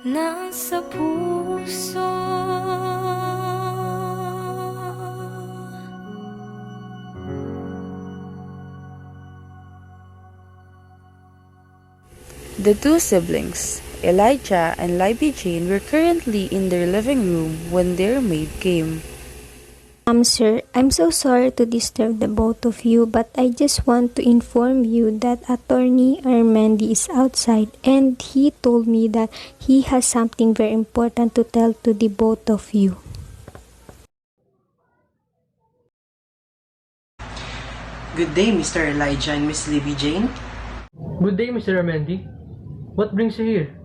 nasa puso. The two siblings, Elijah and Libby Jane, were currently in their living room when their maid came. Sir, I'm so sorry to disturb the both of you, but I just want to inform you that Attorney Armandi is outside and he told me that he has something very important to tell to the both of you. Good day, Mr. Elijah and Miss Libby Jane. Good day, Mr. Armandi. What brings you here?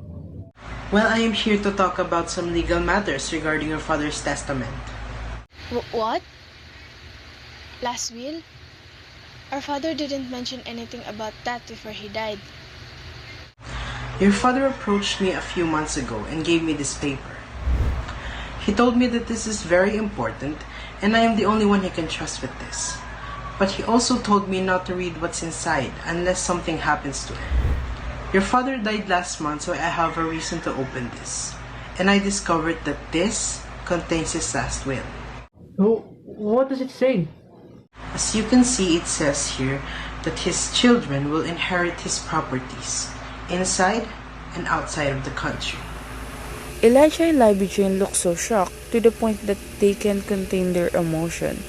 Well, I am here to talk about some legal matters regarding your father's testament. What? Last will? Our father didn't mention anything about that before he died. Your father approached me a few months ago and gave me this paper. He told me that this is very important and I am the only one he can trust with this. But he also told me not to read what's inside unless something happens to him. Your father died last month, so I have a reason to open this. And I discovered that this contains his last will. Oh, what does it say? As you can see, it says here that his children will inherit his properties, inside and outside of the country. Elijah and Libby Jane looked so shocked to the point that they can't contain their emotion.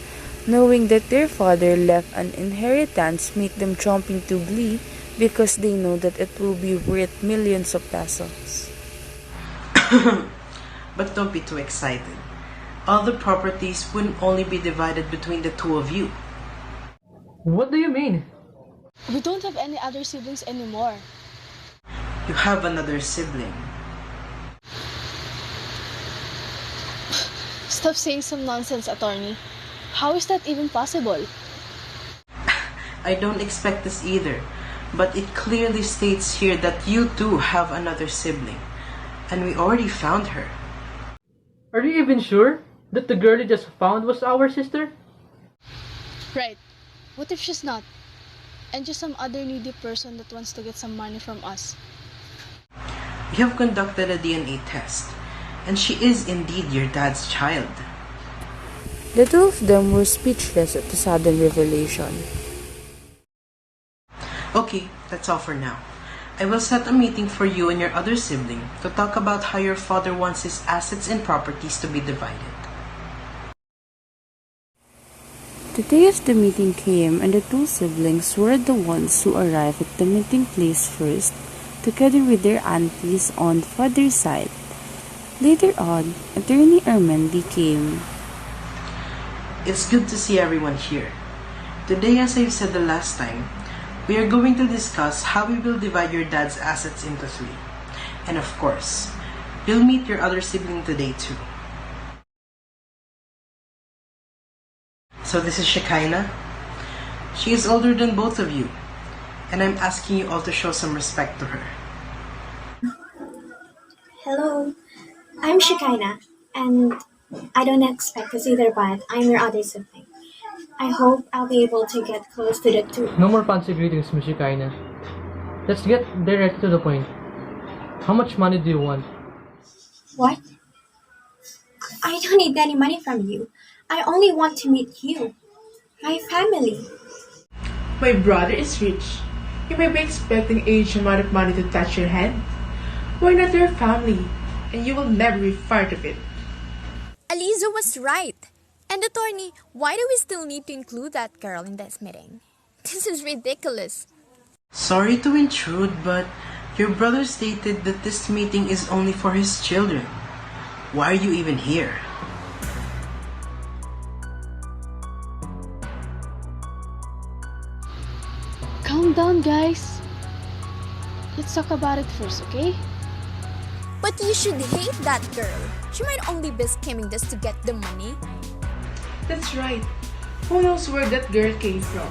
Knowing that their father left an inheritance make them jump into glee because they know that it will be worth millions of pesos. But don't be too excited. All the properties wouldn't only be divided between the two of you. What do you mean? We don't have any other siblings anymore. You have another sibling. Stop saying some nonsense, attorney. How is that even possible? I don't expect this either, but it clearly states here that you too have another sibling, and we already found her. Are you even sure that the girl you just found was our sister? Right. What if she's not? And just some other needy person that wants to get some money from us? We have conducted a DNA test, and she is indeed your dad's child. The two of them were speechless at the sudden revelation. Okay, that's all for now. I will set a meeting for you and your other sibling to talk about how your father wants his assets and properties to be divided. The day of the meeting came and the two siblings were the ones who arrived at the meeting place first, together with their aunties on the father's side. Later on, Attorney Armandi came. It's good to see everyone here. Today, as I've said the last time, we are going to discuss how we will divide your dad's assets into three. And of course, you'll meet your other sibling today too. So this is Shekinah. She is older than both of you, and I'm asking you all to show some respect to her. Hello, I'm Shekinah, and I don't expect to see their but I'm your other sibling. I hope I'll be able to get close to the two. No more fancy greetings, Miss Shikaina. Let's get direct to the point. How much money do you want? What? I don't need any money from you. I only want to meet you, my family. My brother is rich. You may be expecting a huge amount of money to touch your hand. We're not your family, and you will never be part of it. Alizo was right. And attorney, why do we still need to include that girl in this meeting? This is ridiculous. Sorry to intrude, but your brother stated that this meeting is only for his children. Why are you even here? Calm down, guys. Let's talk about it first, okay? But you should hate that girl. She might only be scamming just to get the money. That's right. Who knows where that girl came from?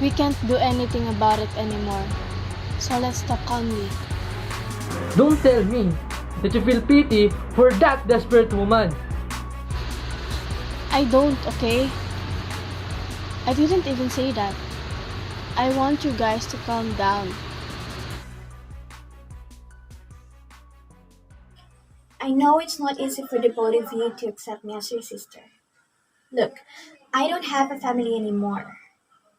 We can't do anything about it anymore. So let's talk calmly. Don't tell me that you feel pity for that desperate woman. I don't, okay? I didn't even say that. I want you guys to calm down. I know it's not easy for the both of you to accept me as your sister. Look, I don't have a family anymore.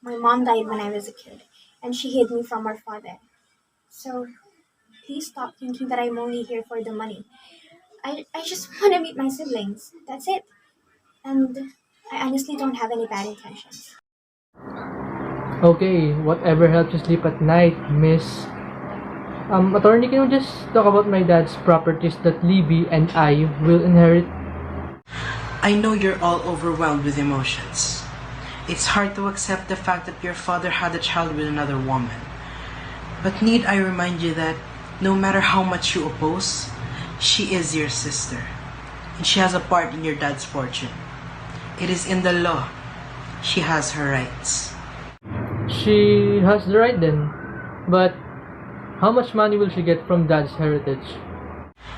My mom died when I was a kid, and she hid me from our father. So please stop thinking that I'm only here for the money. I just want to meet my siblings. That's it. And I honestly don't have any bad intentions. Okay, whatever helps you sleep at night, miss. Attorney, can you just talk about my dad's properties that Libby and I will inherit? I know you're all overwhelmed with emotions. It's hard to accept the fact that your father had a child with another woman. But need I remind you that no matter how much you oppose, she is your sister. And she has a part in your dad's fortune. It is in the law. She has her rights. She has the right then. But how much money will she get from dad's heritage?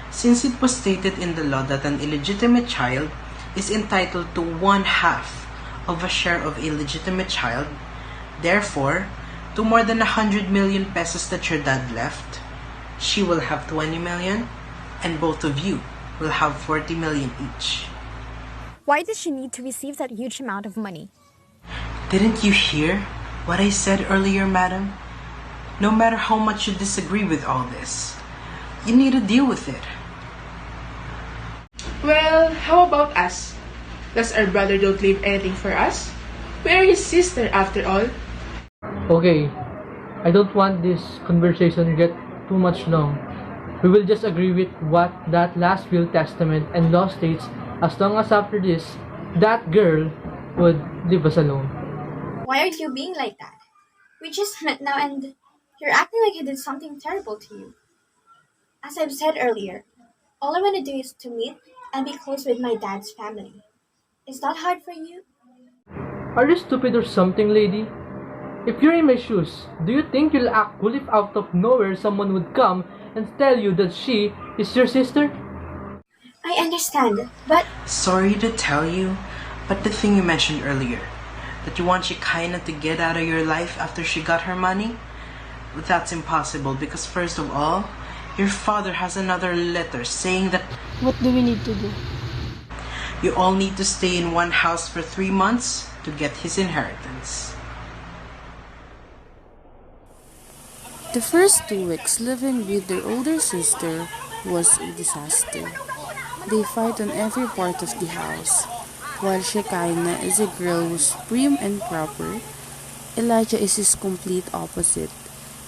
Since it was stated in the law that an illegitimate child is entitled to 1/2 of a share of a legitimate child, therefore, to more than 100 million pesos that your dad left, she will have 20 million, and both of you will have 40 million each. Why does she need to receive that huge amount of money? Didn't you hear what I said earlier, madam? No matter how much you disagree with all this, you need to deal with it. Well, how about us? Does our brother don't leave anything for us? We are his sister after all. Okay, I don't want this conversation to get too much long. We will just agree with what that last will, testament, and law states, as long as after this, that girl would leave us alone. Why are you being like that? We just met now and you're acting like I did something terrible to you. As I've said earlier, all I want to do is to meet and be close with my dad's family. Is that hard for you? Are you stupid or something, lady? If you're in my shoes, do you think you'll act cool if out of nowhere someone would come and tell you that she is your sister? I understand, but Sorry to tell you, but the thing you mentioned earlier, that you want Shekinah to get out of your life after she got her money, that's impossible because first of all, your father has another letter saying that What do we need to do? you all need to stay in one house for 3 months to get his inheritance. The first 2 weeks living with their older sister was a disaster. They fight on every part of the house. While Shekinah is a girl who's prim and proper, Elijah is his complete opposite.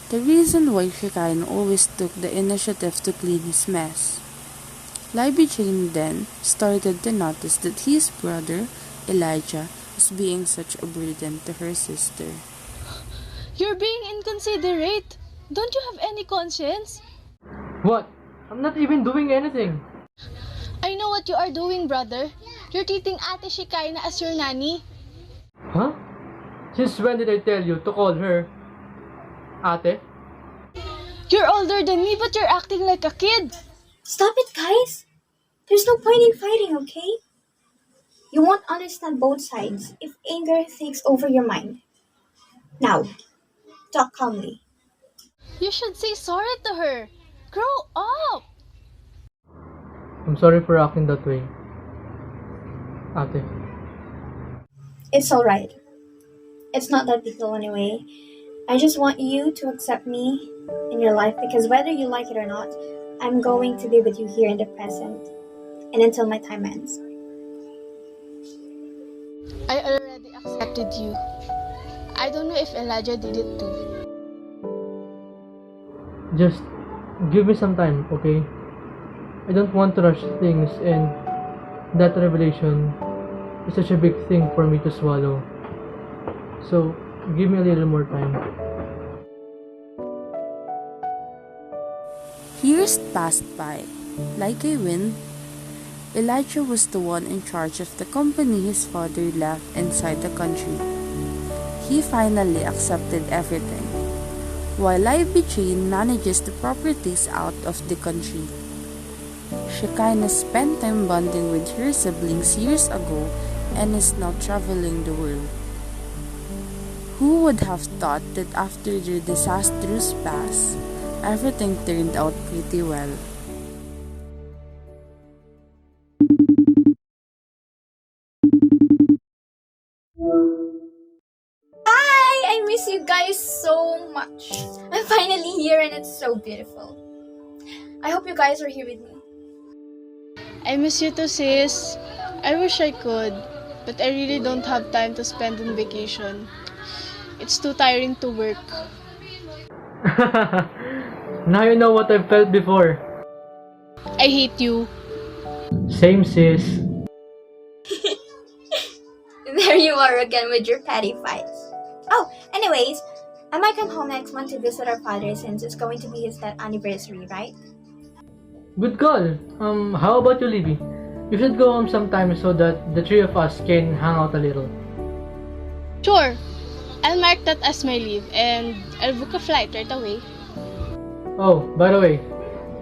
The reason why Shekinah always took the initiative to clean his mess. Libby Jane then started to notice that his brother, Elijah, was being such a burden to her sister. You're being inconsiderate. Don't you have any conscience? What? I'm not even doing anything. I know what you are doing, brother. You're treating Ate Shekinah as your nanny. Huh? Since when did I tell you to call her Ate? You're older than me, but you're acting like a kid. stop it, guys. There's no point in fighting, okay? You won't understand both sides if anger takes over your mind. Now, talk calmly. You should say sorry to her. Grow up. I'm sorry for acting that way, Ate. It's alright. It's not that big deal anyway. I just want you to accept me in your life because whether you like it or not, I'm going to be with you here in the present and until my time ends. I already accepted you. I don't know if Elijah did it too. Just give me some time, okay? I don't want to rush things, and that revelation is such a big thing for me to swallow. So, give me a little more time. Years passed by. Like a wind, Elijah was the one in charge of the company his father left inside the country. He finally accepted everything, while Libby Jane manages the properties out of the country. Shekinah spent time bonding with her siblings years ago and is now traveling the world. Who would have thought that after their disastrous past, everything turned out pretty well? guys so much. I'm finally here and it's so beautiful. I hope you guys are here with me. I miss you too, sis. I wish I could, but I really don't have time to spend on vacation. It's too tiring to work. Now you know what I felt before. I hate you. Same, sis. There you are again with your petty fights. Oh, anyways, I might come home next month to visit our father since it's going to be his 10th anniversary, right? Good call. How about you, Libby? You should go home sometime so that the three of us can hang out a little. Sure. I'll mark that as my leave and I'll book a flight right away. Oh, by the way,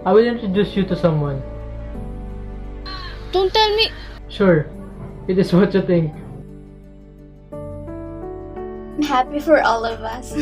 I will introduce you to someone. Don't tell me. Sure, it is what you think. I'm happy for all of us.